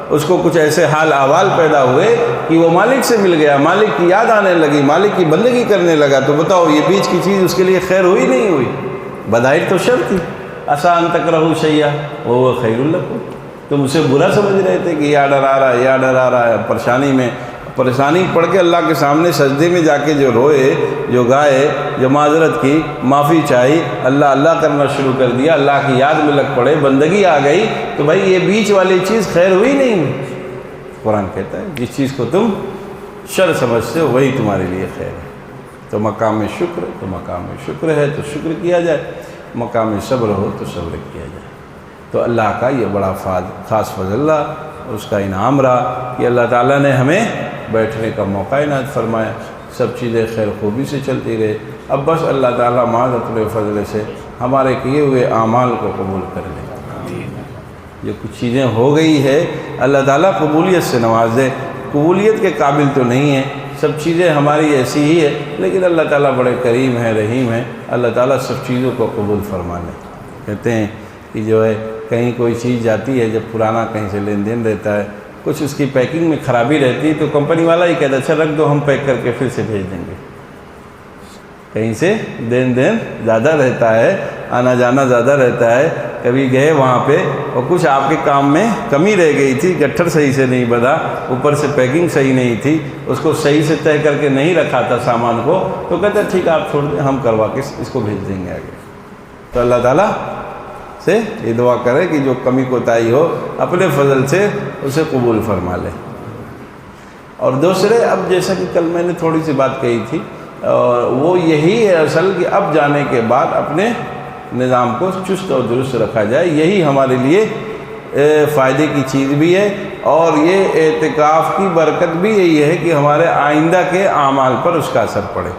اس کو کچھ ایسے حال احوال پیدا ہوئے کہ وہ مالک سے مل گیا، مالک کی یاد آنے لگی، مالک کی بندگی کرنے لگا، تو بتاؤ یہ بیچ کی چیز اس کے لیے خیر ہوئی نہیں ہوئی؟ بظاہر تو شر تھی، عسیٰ ان تکرہوا شیئا وہو خیر لکم، تم اسے برا سمجھ رہے تھے کہ یہ آرڈر آ رہا ہے، یہ آرڈر آ رہا ہے، پریشانی پڑھ کے اللہ کے سامنے سجدے میں جا کے جو روئے، جو گائے، جو معذرت کی، معافی چاہی، اللہ اللہ کرنا شروع کر دیا، اللہ کی یاد میں لگ پڑے، بندگی آ گئی، تو بھائی یہ بیچ والی چیز خیر ہوئی نہیں ہوئی؟ قرآن کہتا ہے جس چیز کو تم شر سمجھتے ہو وہی تمہارے لیے خیر ہے۔ تو مقام شکر، تو مقام شکر ہے تو شکر کیا جائے، مقام صبر ہو تو صبر کیا جائے۔ تو اللہ کا یہ بڑا خاص فضل رہا، اس کا انعام رہا کہ اللہ تعالیٰ نے ہمیں بیٹھنے کا موقع عنایت فرمایا، سب چیزیں خیر خوبی سے چلتی رہے۔ اب بس اللہ تعالیٰ معاذ اپنے فضل سے ہمارے کیے ہوئے اعمال کو قبول کر لے۔ جو کچھ چیزیں ہو گئی ہے اللہ تعالیٰ قبولیت سے نواز دے، قبولیت کے قابل تو نہیں ہے، سب چیزیں ہماری ایسی ہی ہے، لیکن اللہ تعالیٰ بڑے کریم ہیں، رحیم ہیں، اللہ تعالیٰ سب چیزوں کو قبول فرما لے۔ کہتے ہیں کہ جو ہے کہیں کوئی چیز جاتی ہے، جب پرانا کہیں سے لین دین رہتا ہے، کچھ اس کی پیکنگ میں خرابی رہتی ہے تو کمپنی والا ہی کہتا ہے اچھا رکھ دو، ہم پیک کر کے پھر سے بھیج دیں گے۔ کہیں سے دین زیادہ رہتا ہے، آنا جانا زیادہ رہتا ہے، کبھی گئے وہاں پہ اور کچھ آپ کے کام میں کمی رہ گئی تھی، گٹھر صحیح سے نہیں بنا، اوپر سے پیکنگ صحیح نہیں تھی، اس کو صحیح سے طے کر کے نہیں رکھا تھا سامان کو، تو کہتا ہے ٹھیک ہے آپ چھوڑ دیں، ہم کروا کے اس کو بھیج دیں گے آگے۔ تو اللہ تعالیٰ سے یہ دعا کرے کہ جو کمی کوتاہی ہو اپنے فضل سے اسے قبول فرما لے۔ اور دوسرے، اب جیسا کہ کل میں نے تھوڑی سی بات کہی تھی، اور وہ یہی ہے اصل کہ اب جانے کے بعد اپنے نظام کو چست اور درست رکھا جائے، یہی ہمارے لیے فائدے کی چیز بھی ہے، اور یہ اعتکاف کی برکت بھی یہی ہے کہ ہمارے آئندہ کے اعمال پر اس کا اثر پڑے،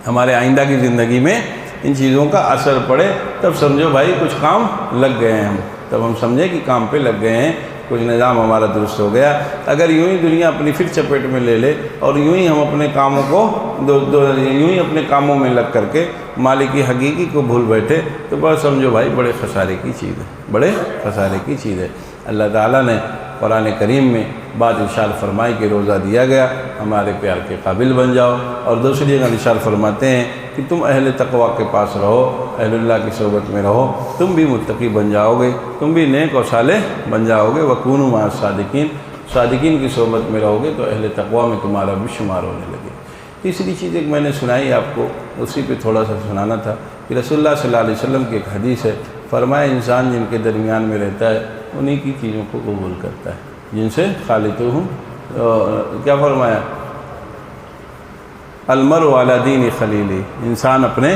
ہمارے آئندہ کی زندگی میں ان چیزوں کا اثر پڑے، تب سمجھو بھائی کچھ کام لگ گئے ہیں، تب ہم سمجھیں کہ کام پہ لگ گئے ہیں، کچھ نظام ہمارا درست ہو گیا۔ اگر یوں ہی دنیا اپنی پھر چپیٹ میں لے لے اور یوں ہی ہم اپنے کاموں کو یوں ہی اپنے کاموں میں لگ کر کے مالک کی حقیقی کو بھول بیٹھے، تو بس سمجھو بھائی بڑے خسارے کی چیز ہے، بڑے خسارے کی چیز ہے۔ اللہ تعالیٰ نے قرآن کریم میں بات ارشاد فرمائی کہ روزہ دیا گیا ہمارے پیار کے قابل بن جاؤ، اور دوسری جگہ ارشاد فرماتے ہیں کہ تم اہل تقویٰ کے پاس رہو، اہل اللہ کی صحبت میں رہو، تم بھی متقی بن جاؤ گے، تم بھی نیک و صالح بن جاؤ گے، وَكُونُوا مَعَ الصَّادِقِينَ، صادقین کی صحبت میں رہو گے تو اہل تقویٰ میں تمہارا بھی شمار ہونے لگے۔ تیسری چیز ایک میں نے سنائی آپ کو، اسی پہ تھوڑا سا سنانا تھا کہ رسول اللہ صلی اللہ علیہ وسلم کی ایک حدیث ہے، فرمایا انسان جن کے درمیان میں رہتا ہے انہی کی چیزوں کو قبول کرتا ہے، جن سے خالطو ہوں، کیا فرمایا؟ المرء علی دین خلیلہ، انسان اپنے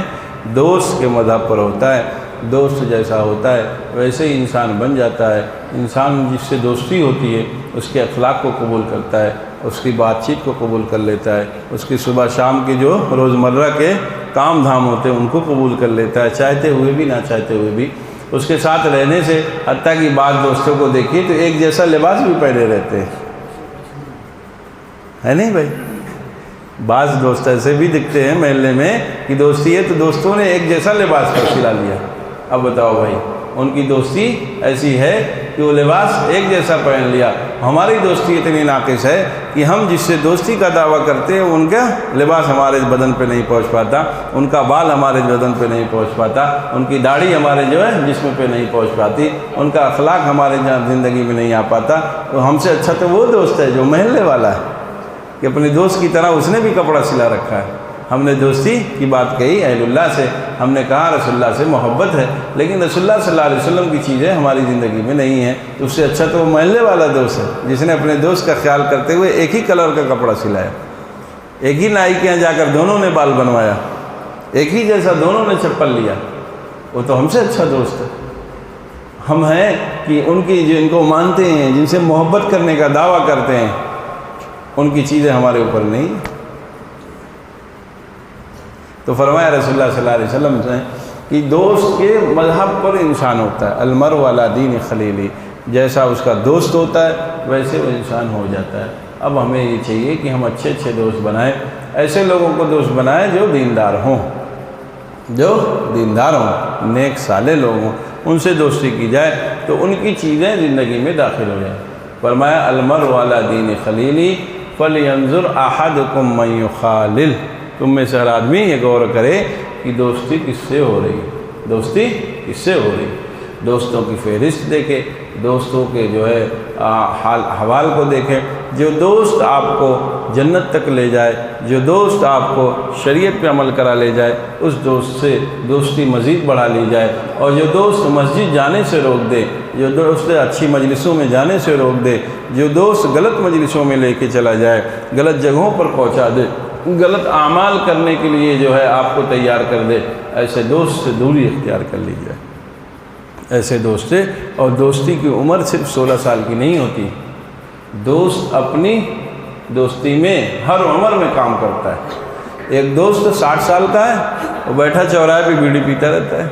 دوست کے مذہب پر ہوتا ہے، دوست جیسا ہوتا ہے ویسے ہی انسان بن جاتا ہے۔ انسان جس سے دوستی ہوتی ہے اس کے اخلاق کو قبول کرتا ہے، اس کی بات چیت کو قبول کر لیتا ہے، اس کی صبح شام کے جو روزمرہ کے کام دھام ہوتے ہیں ان کو قبول کر لیتا ہے، چاہتے ہوئے بھی نہ چاہتے ہوئے بھی۔ اس کے ساتھ رہنے سے حتیٰ کہ بعض دوستوں کو دیکھیے تو ایک جیسا لباس بھی پہنے رہتے ہیں، ہے نہیں بھائی؟ بعض دوست ایسے بھی دکھتے ہیں محلے میں کہ دوستی ہے تو دوستوں نے ایک جیسا لباس پر سلا لیا. اب بتاؤ بھائی، ان کی دوستی ایسی ہے کہ وہ لباس ایک جیسا پہن لیا. ہماری دوستی اتنی ناقص ہے کہ ہم جس سے دوستی کا دعویٰ کرتے ہیں ان کا لباس ہمارے بدن پہ نہیں پہنچ پاتا، ان کا بال ہمارے بدن پہ نہیں پہنچ پاتا، ان کی داڑھی ہمارے جو ہے جسم پہ نہیں پہنچ پاتی، ان کا اخلاق ہمارے زندگی میں نہیں آ پاتا. تو ہم سے اچھا تو وہ دوست ہے جو محلے والا ہے کہ اپنے دوست کی طرح اس نے بھی کپڑا سلا رکھا ہے. ہم نے دوستی کی بات کہی اہل اللہ سے، ہم نے کہا رسول اللہ سے محبت ہے، لیکن رسول اللہ صلی اللہ علیہ وسلم کی چیزیں ہماری زندگی میں نہیں ہیں. تو اس سے اچھا تو وہ محلے والا دوست ہے جس نے اپنے دوست کا خیال کرتے ہوئے ایک ہی کلر کا کپڑا سلایا، ایک ہی نائی کے یہاں جا کر دونوں نے بال بنوایا، ایک ہی جیسا دونوں نے چپل لیا. وہ تو ہم سے اچھا دوست ہے. ہم ہیں کہ ان کی جن کو مانتے ہیں، جن سے محبت کرنے کا دعویٰ کرتے ہیں، ان کی چیزیں ہمارے اوپر نہیں. تو فرمایا رسول اللہ صلی اللہ علیہ وسلم سے کہ دوست کے مذہب پر انسان ہوتا ہے. المرء علی دین خلیلی، جیسا اس کا دوست ہوتا ہے ویسے وہ انسان ہو جاتا ہے. اب ہمیں یہ چاہیے کہ ہم اچھے اچھے دوست بنائیں، ایسے لوگوں کو دوست بنائیں جو دیندار ہوں، جو دیندار ہوں، نیک صالح لوگ ہوں، ان سے دوستی کی جائے تو ان کی چیزیں زندگی میں داخل ہو جائیں. فرمایا المرء علی دین خلیلی فلینظر احدکم من یخالل. تم میں سے ہر آدمی یہ غور کرے کہ دوستی کس سے ہو رہی ہے، دوستی کس سے ہو رہی ہے. دوستوں کی فہرست دیکھے، دوستوں کے جو ہے حال احوال کو دیکھیں. جو دوست آپ کو جنت تک لے جائے، جو دوست آپ کو شریعت پہ عمل کرا لے جائے، اس دوست سے دوستی مزید بڑھا لی جائے. اور جو دوست مسجد جانے سے روک دے، جو دوست اچھی مجلسوں میں جانے سے روک دے، جو دوست غلط مجلسوں میں لے کے چلا جائے، غلط جگہوں پر پہنچا دے، غلط اعمال کرنے کے لیے جو ہے آپ کو تیار کر دے، ایسے دوست سے دوری اختیار کر لی جائے. ایسے دوست سے، اور دوستی کی عمر صرف 16 سال کی نہیں ہوتی. دوست اپنی دوستی میں ہر عمر میں کام کرتا ہے. ایک دوست 60 سال کا ہے، وہ بیٹھا چوراہے پہ بیڑی پیتا رہتا ہے،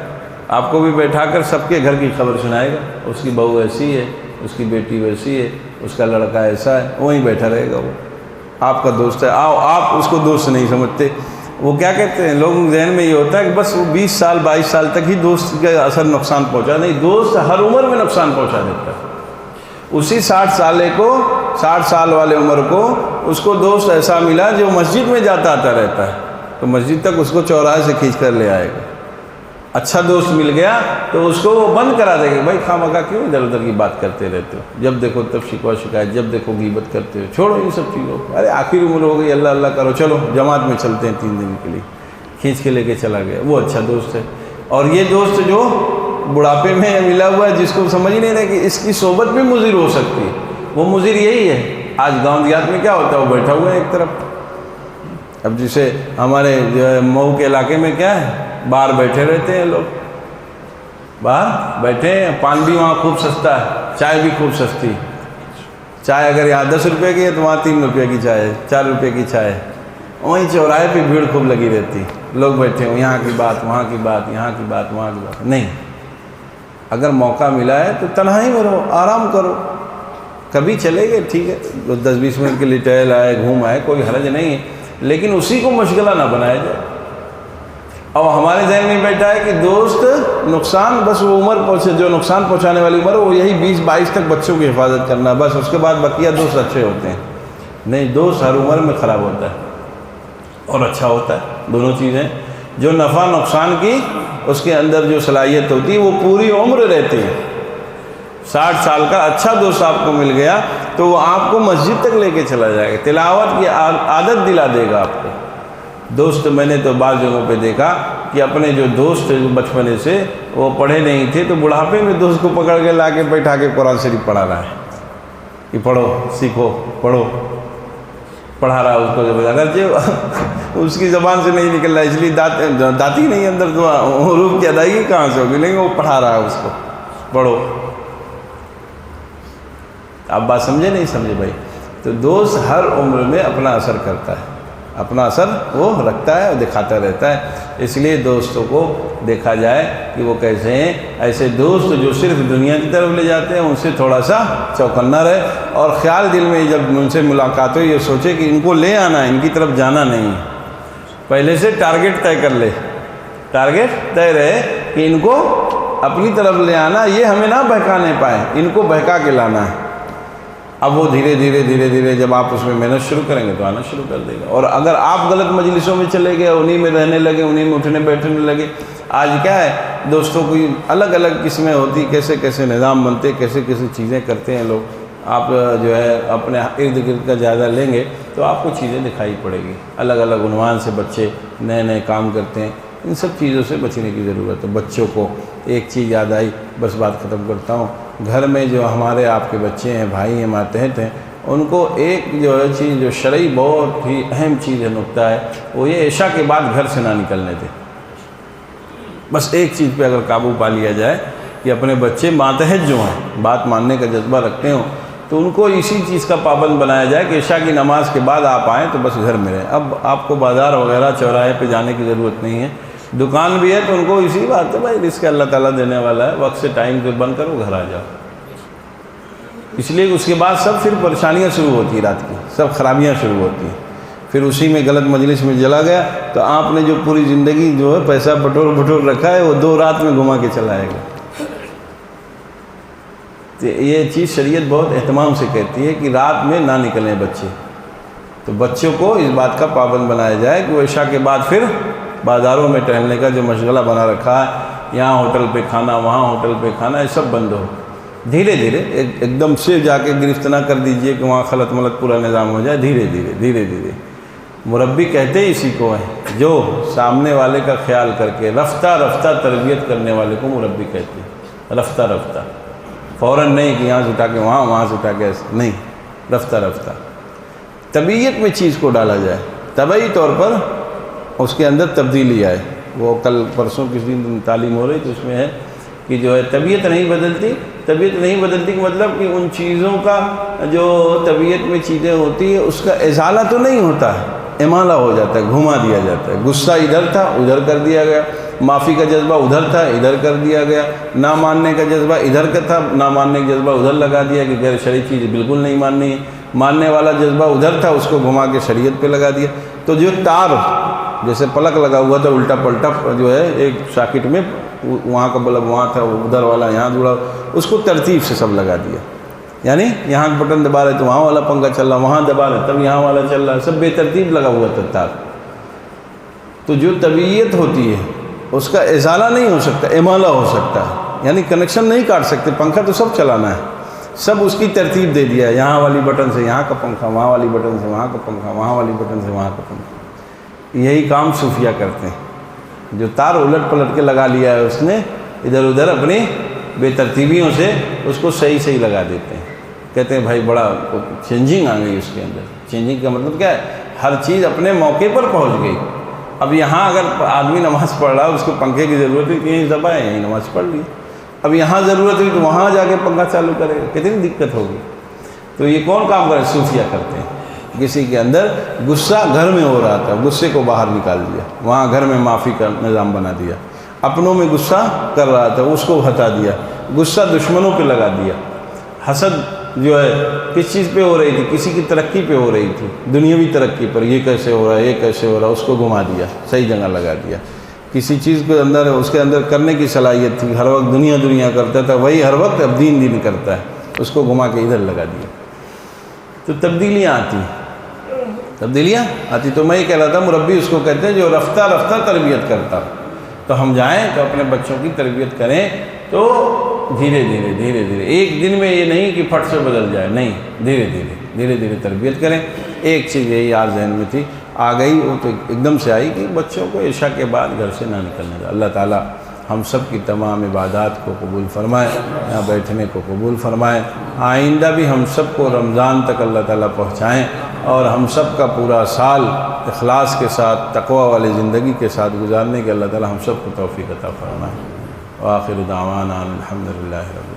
آپ کو بھی بیٹھا کر سب کے گھر کی خبر سنائے گا. اس کی بہو ایسی ہے، اس کی بیٹی ویسی ہے، اس کا لڑکا ایسا ہے، وہیں بیٹھا رہے گا. وہ آپ کا دوست ہے. آپ اس کو دوست نہیں سمجھتے. وہ کیا کہتے ہیں، لوگوں کے ذہن میں یہ ہوتا ہے کہ بس وہ 20 سال 22 سال تک ہی دوست کا اثر نقصان پہنچا. نہیں، دوست ہر عمر میں نقصان پہنچا دیتا ہے. اسی 60 سال والے عمر کو اس کو دوست ایسا ملا جو مسجد میں جاتا آتا رہتا ہے، تو مسجد تک اس کو چوراہے سے کھینچ کر لے آئے گا. اچھا دوست مل گیا تو اس کو وہ بند کرا دے گا. بھائی خواہ کیوں ادھر ادھر کی بات کرتے رہتے ہو، جب دیکھو تب شکوہ شکایت، جب دیکھو غیبت کرتے ہو، چھوڑو ان سب چیزوں کو. ارے آخری عمر ہو گئی، اللہ اللہ کرو، چلو جماعت میں چلتے ہیں 3 دن کے لیے، کھینچ کے لے کے چلا گیا. وہ اچھا دوست ہے. اور یہ دوست جو بڑھاپے میں ملا ہوا ہے، جس کو سمجھ نہیں رہے کہ اس کی صحبت بھی مضر ہو سکتی ہے، وہ مضر یہی ہے. آج گاؤں دیہات میں کیا ہوتا ہے، وہ بیٹھا ہوا ہے ایک طرف. اب جسے ہمارے جو ہے مئو کے علاقے میں کیا ہے، باہر بیٹھے رہتے ہیں لوگ، باہر بیٹھے ہیں. پان بھی وہاں خوب سستا ہے، چائے بھی خوب سستی. چائے اگر یہاں 10 روپے کی ہے تو وہاں 3 روپے کی چائے ہے، 4 روپے کی چائے ہے. وہیں چوراہے پہ بھیڑ خوب لگی رہتی، لوگ بیٹھے ہوں، یہاں کی بات وہاں کی بات، یہاں کی بات وہاں کی بات. نہیں، اگر موقع ملا ہے تو تنہائی میں رہو، آرام کرو. کبھی چلے گئے ٹھیک ہے، 10-20 منٹ کے لیے ٹہل آئے، گھوم آئے، کوئی حرج نہیں ہے، لیکن اسی کو مشغلہ نہ بنایا جائے. اور ہمارے ذہن میں بیٹھا ہے کہ دوست نقصان، بس وہ عمر پہنچے جو نقصان پہنچانے والی عمر وہ یہی 20-22 تک بچوں کی حفاظت کرنا، بس اس کے بعد بقیہ دوست اچھے ہوتے ہیں. نہیں، دوست ہر عمر میں خراب ہوتا ہے اور اچھا ہوتا ہے. دونوں چیزیں، جو نفع نقصان کی اس کے اندر جو صلاحیت ہوتی ہے وہ پوری عمر رہتی ہے. 60 سال کا اچھا دوست آپ کو مل گیا تو وہ آپ کو مسجد تک لے کے چلا جائے گا، تلاوت کی عادت دلا دے گا آپ کو. دوست میں نے تو بعض جگہوں پہ دیکھا کہ اپنے جو دوست بچپنے سے وہ پڑھے نہیں تھے تو بڑھاپے میں دوست کو پکڑ کے لا کے بیٹھا کے قرآن شریف پڑھا رہا ہے کہ پڑھو، سیکھو، پڑھو، پڑھا رہا اس کو. اگرچہ اس کی زبان سے نہیں نکل رہا، اس لیے داتی نہیں اندر، تو حروف کی ادائیگی کہاں سے ہوگی، لیکن وہ پڑھا رہا ہے اس کو، پڑھو. آپ بات سمجھے نہیں سمجھے بھائی؟ تو دوست ہر عمر میں اپنا اثر کرتا ہے. اپنا اثر وہ رکھتا ہے اور دکھاتا رہتا ہے۔ اس لیے دوستوں کو دیکھا جائے کہ وہ کیسے ہیں۔ ایسے دوست جو صرف دنیا کی طرف لے جاتے ہیں ان سے تھوڑا سا چوکنا رہے، اور خیال دل میں جب ان سے ملاقات ہو یہ سوچے کہ ان کو لے آنا ہے، ان کی طرف جانا نہیں ہے۔ پہلے سے ٹارگیٹ طے کر لے، ٹارگیٹ طے رہے کہ ان کو اپنی طرف لے آنا، یہ ہمیں نہ بہکا نہیں پائے، ان کو بہکا کے لانا ہے۔ اب وہ دھیرے دھیرے جب آپ اس میں محنت شروع کریں گے تو آنا شروع کر دے گا۔ اور اگر آپ غلط مجلسوں میں چلے گئے، انہی میں رہنے لگے، انہی میں اٹھنے بیٹھنے لگے، آج کیا ہے دوستوں کی الگ الگ قسمیں ہوتی، کیسے کیسے نظام بنتے، کیسے کیسے چیزیں کرتے ہیں لوگ۔ آپ جو ہے اپنے ارد گرد کا جائزہ لیں گے تو آپ کو چیزیں دکھائی پڑے گی، الگ الگ عنوان سے بچے نئے نئے کام کرتے ہیں۔ ان سب چیزوں سے بچنے کی ضرورت ہے۔ بچوں کو ایک چیز یاد آئی، بس بات ختم کرتا ہوں، گھر میں جو ہمارے آپ کے بچے ہیں، بھائی ہیں، ماتحت ہیں، ان کو ایک جو ہے چیز جو شرعی بہت ہی اہم چیز ہے، نقطہ ہے، وہ یہ عشاء کے بعد گھر سے نہ نکلنے دیں۔ بس ایک چیز پہ اگر قابو پا لیا جائے کہ اپنے بچے ماتحت جو ہیں، بات ماننے کا جذبہ رکھتے ہوں، تو ان کو اسی چیز کا پابند بنایا جائے کہ عشاء کی نماز کے بعد آپ آئیں تو بس گھر میں رہیں۔ اب آپ کو بازار وغیرہ چوراہے پہ جانے کی ضرورت نہیں ہے، دکان بھی ہے تو ان کو اسی بات ہے، بھائی رزق اللہ تعالیٰ دینے والا ہے، وقت سے ٹائم پہ بند کرو، گھر آ جاؤ۔ اس لیے اس کے بعد سب پھر پریشانیاں شروع ہوتی ہیں، رات کی سب خرابیاں شروع ہوتی ہیں۔ پھر اسی میں غلط مجلس میں چلا گیا تو آپ نے جو پوری زندگی جو ہے پیسہ بٹور رکھا ہے وہ 2 رات میں گھما کے چلائے گا۔ تو یہ چیز شریعت بہت اہتمام سے کہتی ہے کہ رات میں نہ نکلیں بچے، تو بچوں کو اس بات کا پابند بنایا جائے کہ وہ عشاء کے بعد پھر بازاروں میں ٹہلنے کا جو مشغلہ بنا رکھا ہے، یہاں ہوٹل پہ کھانا، وہاں ہوٹل پہ کھانا، یہ سب بند ہو۔ دھیرے دھیرے ایک دم سے جا کے گرفت نہ کر دیجئے کہ وہاں خلط ملط پورا نظام ہو جائے، دھیرے دھیرے۔ مربی کہتے ہی اسی کو ہے، جو سامنے والے کا خیال کر کے رفتہ رفتہ تربیت کرنے والے کو مربی کہتے ہیں۔ رفتہ رفتہ، فوراً نہیں کہ یہاں سے اٹھا کے وہاں سے اٹھا کے ایسے نہیں، رفتہ رفتہ طبیعت میں چیز کو ڈالا جائے، طبعی طور پر اس کے اندر تبدیلی آئے۔ وہ کل پرسوں کسی دن تعلیم ہو رہی تو اس میں ہے کہ جو ہے طبیعت نہیں بدلتی کا مطلب کہ ان چیزوں کا جو طبیعت میں چیزیں ہوتی ہیں اس کا ازالہ تو نہیں ہوتا ہے، امالہ ہو جاتا ہے، گھما دیا جاتا ہے۔ غصہ ادھر تھا ادھر کر دیا گیا، معافی کا جذبہ ادھر تھا ادھر کر دیا گیا، نہ ماننے کا جذبہ ادھر کا تھا نہ ماننے کا جذبہ ادھر لگا دیا کہ غیر شرعی چیز بالکل نہیں ماننی ہے، ماننے والا جذبہ ادھر تھا اس کو گھما کے شریعت پہ لگا دیا۔ تو جو تار جیسے پلک لگا ہوا تھا الٹا پلٹا جو ہے ایک ساکٹ میں، وہاں کا بلب وہاں تھا، ادھر والا یہاں جڑا، اس کو ترتیب سے سب لگا دیا۔ یعنی یہاں بٹن دبا رہے تو وہاں والا پنکھا چل رہا، وہاں دبا رہے تب یہاں والا چل رہا، سب بے ترتیب لگا ہوا تھا تار۔ تو جو طبیعت ہوتی ہے اس کا ازالہ نہیں ہو سکتا، امالہ ہو سکتا ہے، یعنی کنیکشن نہیں کاٹ سکتے، پنکھا تو سب چلانا ہے، سب اس کی ترتیب دے دیا ہے، یہاں والی بٹن سے یہاں کا پنکھا، وہاں والی بٹن سے وہاں کا پنکھا، وہاں والی بٹن سے وہاں کا پنکھا۔ یہی کام صوفیہ کرتے ہیں، جو تار الٹ پلٹ کے لگا لیا ہے اس نے ادھر ادھر اپنی بے ترتیبیوں سے اس کو صحیح لگا دیتے ہیں۔ کہتے ہیں بھائی بڑا چینجنگ آ گئی اس کے اندر۔ چینجنگ کا مطلب کیا ہے؟ ہر چیز اپنے موقع پر پہنچ گئی۔ اب یہاں اگر آدمی نماز پڑھ رہا ہے اس کو پنکھے کی ضرورت ہے کہ یہیں دبائے یہیں نماز پڑھ لی، اب یہاں ضرورت ہے تو وہاں جا کے پنکھا چالو کرے گا، کتنی دقت ہوگی۔ تو یہ کون کام کرے؟ صوفیہ کرتے ہیں۔ کسی کے اندر غصہ گھر میں ہو رہا تھا، غصے کو باہر نکال دیا، وہاں گھر میں معافی کا نظام بنا دیا۔ اپنوں میں غصہ کر رہا تھا اس کو ہٹا دیا، غصہ دشمنوں پہ لگا دیا۔ حسد جو ہے کس چیز پہ ہو رہی تھی؟ کسی کی ترقی پہ ہو رہی تھی، دنیاوی ترقی پر، یہ کیسے ہو رہا ہے، یہ کیسے ہو رہا ہے، اس کو گھما دیا، صحیح جگہ لگا دیا۔ کسی چیز کے اندر اس کے اندر کرنے کی صلاحیت تھی، ہر وقت دنیا کرتا تھا، وہی ہر وقت اب دین کرتا ہے، اس کو گھما کے ادھر لگا دیا۔ تو تبدیلیاں آتی۔ تو میں یہ کہہ رہا تھا مربی اس کو کہتے ہیں جو رفتہ رفتہ تربیت کرتا۔ تو ہم جائیں تو اپنے بچوں کی تربیت کریں تو دھیرے دھیرے، ایک دن میں یہ نہیں کہ پھٹ سے بدل جائے، نہیں، دھیرے دھیرے تربیت کریں۔ ایک چیز یہی آج ذہن میں تھی، آ گئی وہ تو ایک دم سے آئی کہ بچوں کو عشاء کے بعد گھر سے نہ نکلنے دیں۔ اللہ تعالیٰ ہم سب کی تمام عبادات کو قبول فرمائے، یہاں بیٹھنے کو قبول فرمائے، آئندہ بھی ہم سب کو رمضان تک اللہ تعالیٰ پہنچائیں، اور ہم سب کا پورا سال اخلاص کے ساتھ تقوی والی زندگی کے ساتھ گزارنے کے اللہ تعالیٰ ہم سب کو توفیق عطا فرمائے۔ وآخر دعوانا الحمدللہ رب